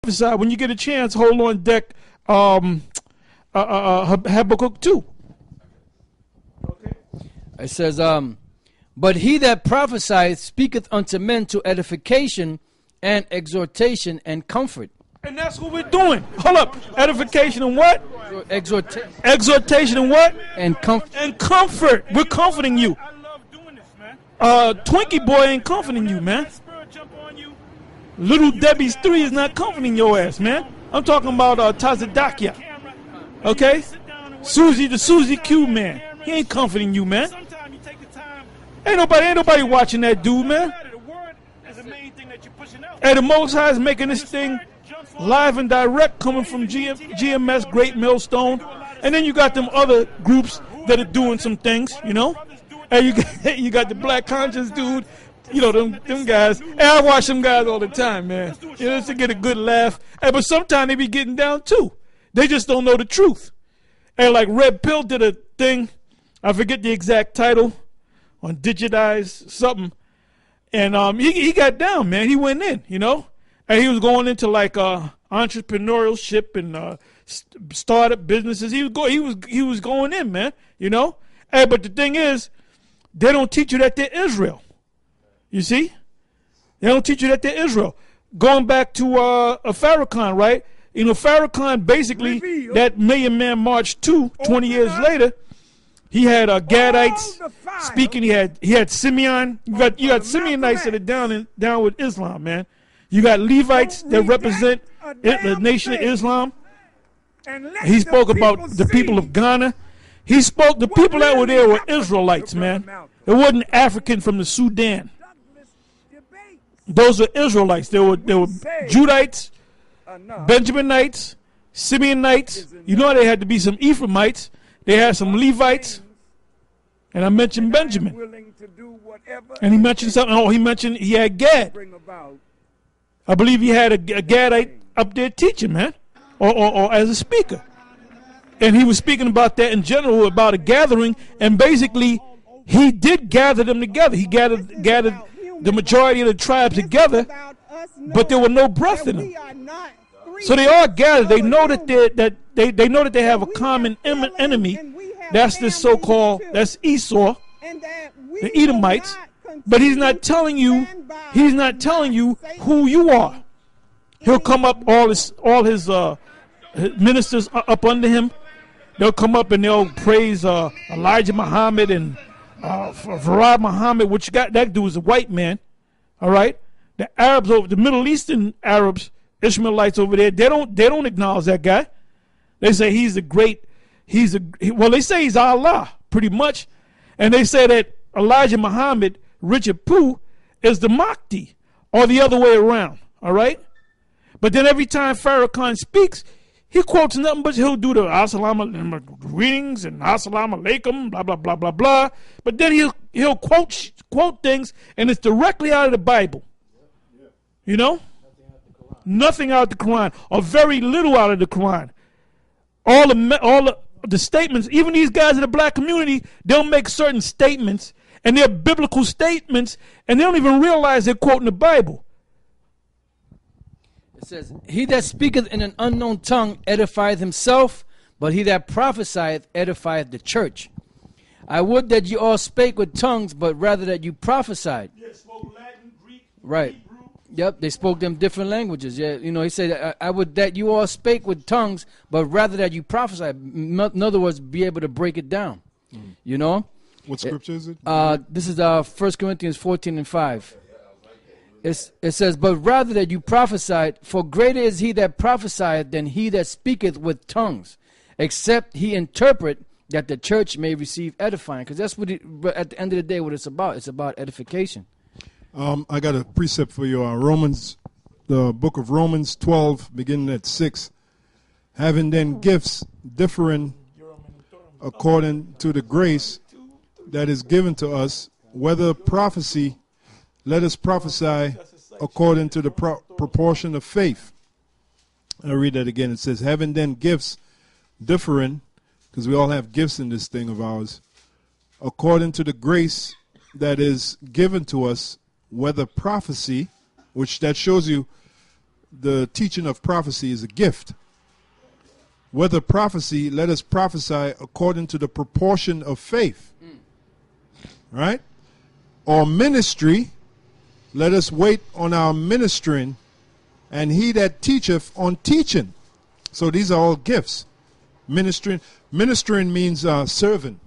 When you get a chance, hold on deck. Habakkuk 2. Okay. It says, but he that prophesieth speaketh unto men to edification and exhortation and comfort. And that's what we're doing. Hold up. Edification and what? Exhortation. Exhortation and what? And comfort. And comfort. We're comforting you. I love doing this, man. Twinkie boy ain't comforting you, man. Little Debbie's 3 is not comforting your ass, man. I'm talking about Tazadakia. Okay? Susie, the Susie Q man. He ain't comforting you, man. Ain't nobody watching that dude, man. Hey, the Most High is making this thing live and direct, coming from GMS, Great Millstone. And then you got them other groups that are doing some things, you know? And you got the Black Conscience dude. You know, them guys. Hey, I watch them guys all the time, man. You know, just to get a good laugh. Hey, but sometimes they be getting down, too. They just don't know the truth. And like Red Pill did a thing, I forget the exact title, on Digitize something. And he got down, man. He went in, you know. And he was going into like entrepreneurship and startup businesses. He was going in, man, you know. Hey, but the thing is, they don't teach you that they're Israel. You see? They don't teach you that they're Israel. Going back to Farrakhan, right? You know, Farrakhan basically, that Million Man March 20 years later, he had Gadites speaking. He had Simeon. You got Simeonites that are down with Islam, man. You got Levites that represent the nation of Islam. He spoke about the people of Ghana. He spoke, the people that were there were Israelites, man. It wasn't African from the Sudan. Those were Israelites. They were Judites, Benjaminites, Simeonites. You know there had to be some Ephraimites. They had some Levites. And I mentioned Benjamin. And he mentioned something. Oh, he had Gad. I believe he had a Gadite up there teaching, man. Or as a speaker. And he was speaking about that in general, about a gathering. And basically, he did gather them together. He gathered the majority of the tribes together, but there were no breath in them. So they all gathered. They know that they know that they have a common enemy. That's this so-called, that's Esau, the Edomites. But he's not telling you who you are. He'll come up, all his ministers up under him. They'll come up and they'll praise Elijah Muhammad and Farad Muhammad, which that dude is a white man. All right, the Arabs over the Middle Eastern Arabs, Ishmaelites over there, they don't acknowledge that guy. They say he's a great. They say he's Allah pretty much, and they say that Elijah Muhammad, Richard Pooh, is the Mahdi, or the other way around. All right, but then every time Farrakhan speaks, he quotes nothing but he'll do the assalamu greetings and assalamu alaikum, blah blah blah blah blah. But then he'll quote things, and it's directly out of the Bible. You know, nothing out of the Quran, or very little out of the Quran. All the statements, even these guys in the black community, they'll make certain statements, and they're biblical statements, and they don't even realize they're quoting the Bible. It says, he that speaketh in an unknown tongue edifieth himself, but he that prophesieth edifieth the church. I would that you all spake with tongues, but rather that you prophesied. Yeah, spoke Latin, Greek, right. Hebrew. Yep, they spoke them different languages. Yeah, you know, he said, I would that you all spake with tongues, but rather that you prophesied. In other words, be able to break it down. You know? What scripture is it? This is 1 Corinthians 14:5. It says, but rather that you prophesied, for greater is he that prophesieth than he that speaketh with tongues, except he interpret, that the church may receive edifying. Because that's what at the end of the day, what it's about. It's about edification. I got a precept for you. Romans, the book of Romans 12, beginning at 6. Having then gifts differing according to the grace that is given to us, whether prophecy, let us prophesy according to the proportion of faith. I'll read that again. It says, having then gifts differing, because we all have gifts in this thing of ours, according to the grace that is given to us, whether prophecy, which that shows you the teaching of prophecy is a gift. Whether prophecy, let us prophesy according to the proportion of faith. Right? Or ministry, let us wait on our ministering, and he that teacheth on teaching. So these are all gifts. Ministering means serving.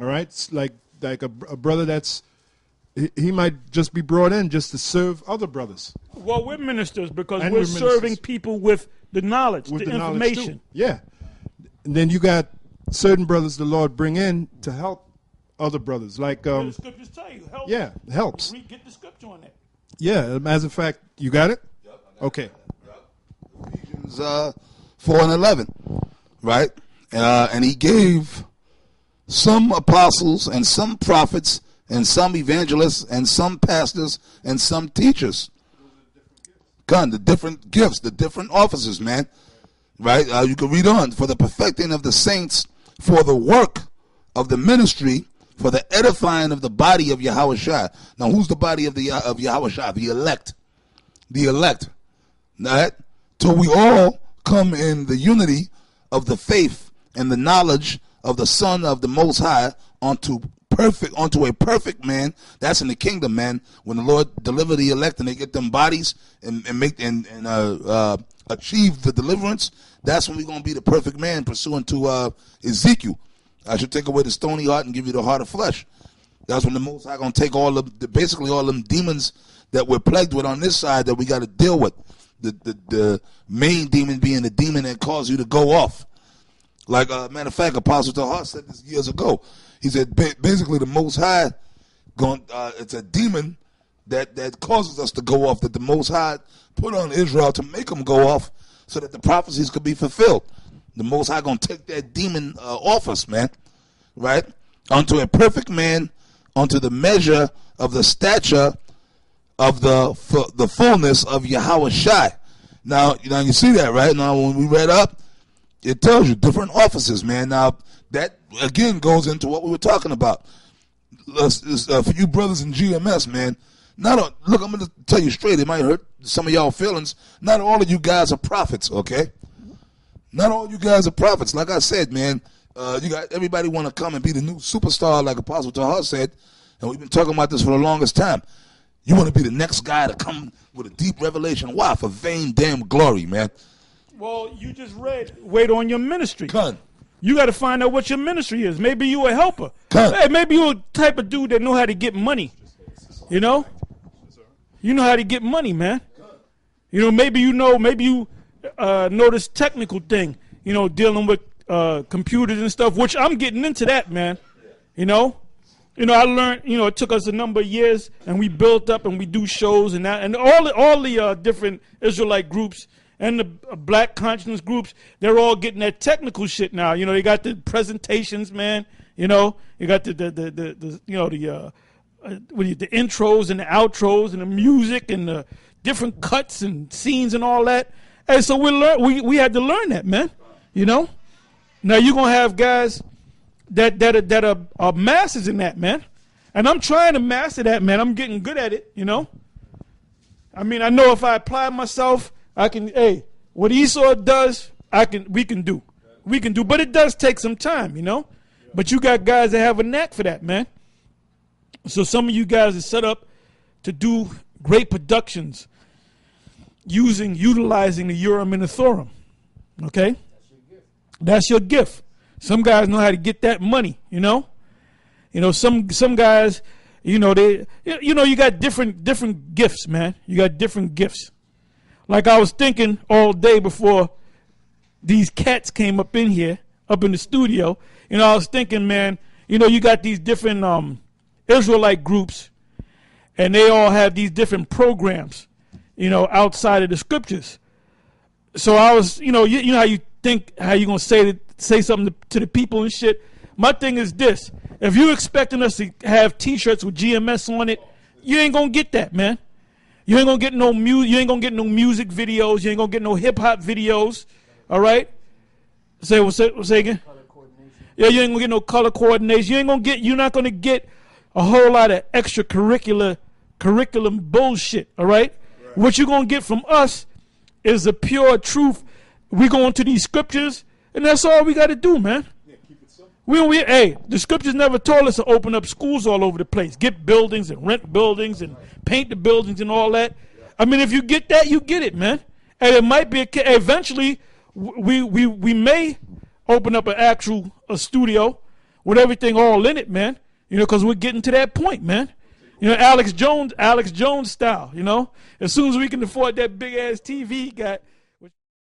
All right? It's like a brother that's, he might just be brought in just to serve other brothers. Well, we're ministers because And we're we're serving ministers. people with the knowledge, With the knowledge information. too. Yeah. And then you got certain brothers the Lord bring in to help other brothers. Like, The scriptures tell you, help. yeah, helps. Get the scripture on that. Yeah, as a fact, you got it? Okay. Ephesians 4 and 11, right? And he gave some apostles and some prophets and some evangelists and some pastors and some teachers. God, the different gifts, the different offices, man. Right? You can read on. For the perfecting of the saints, for the work of the ministry, for the edifying of the body of Yahushua. Now, who's the body of Yahushua? The elect. The elect. Right? Till we all come in the unity of the faith and the knowledge of the Son of the Most High unto a perfect man. That's in the kingdom, man. When the Lord deliver the elect and they get them bodies and achieve the deliverance, that's when we're going to be the perfect man, pursuant to Ezekiel. I should take away the stony heart and give you the heart of flesh. That's when the Most High going to take basically all them demons that we're plagued with on this side that we got to deal with. The main demon being the demon that caused you to go off. Like, matter of fact, Apostle Tahar said this years ago. He said basically the Most High, it's a demon that causes us to go off, that the Most High put on Israel to make them go off so that the prophecies could be fulfilled. The Most High going to take that demon off us, man. Right? Unto a perfect man, unto the measure of the stature of the fullness of Yahushua. Now you see that, right? Now when we read up, it tells you different offices, man. Now that again goes into what we were talking about. For you brothers in GMS, man. Look, I'm going to tell you straight. It might hurt some of y'all feelings. Not all of you guys are prophets, okay? Not all you guys are prophets. Like I said, man, you got everybody want to come and be the new superstar, like Apostle Tahar said, and we've been talking about this for the longest time. You want to be the next guy to come with a deep revelation. Why? For vain damn glory, man. Well, you just read, wait on your ministry. Gun. You got to find out what your ministry is. Maybe you a helper. Gun. Hey, maybe you a type of dude that know how to get money. You know? You know how to get money, man. You know, maybe you know this technical thing, you know, dealing with computers and stuff, which I'm getting into that, man. You know, I learned, it took us a number of years, and we built up and we do shows and that, and all the different Israelite groups and the black conscience groups, they're all getting that technical shit now. You know, they got the presentations, man. You know, you got the intros and the outros and the music and the different cuts and scenes and all that. And so we had to learn that, man. You know, now you're gonna have guys that are masters in that, man. And I'm trying to master that, man. I'm getting good at it. You know, I mean, I know if I apply myself, I can. Hey, what Esau does, we can do, but it does take some time, you know. But you got guys that have a knack for that, man. So some of you guys are set up to do great productions utilizing the Urim and the Thummim. Okay? That's your gift. Some guys know how to get that money, you know? You know, some guys, you got different gifts, man. You got different gifts. Like I was thinking all day before these cats came up in here, up in the studio, I was thinking, man, you got these different Israelite groups, and they all have these different programs, outside of the scriptures. So I was, you know how you think, how you gonna say something to the people and shit. My thing is this: if you expecting us to have T-shirts with GMS on it, you ain't gonna get that, man. You ain't gonna get no music. You ain't gonna get no music videos. You ain't gonna get no hip hop videos. All right. Say again. Yeah, you ain't gonna get no color coordination. You're not gonna get a whole lot of curriculum bullshit. All right. What you're going to get from us is the pure truth. We go into these scriptures, and that's all we got to do, man. Hey, the scriptures never told us to open up schools all over the place, get buildings and rent buildings and paint the buildings and all that. I mean, if you get that, you get it, man. And it might be eventually we may open up a studio with everything all in it, man. You know, because we're getting to that point, man. You know, Alex Jones style. You know, as soon as we can afford that big ass TV he got,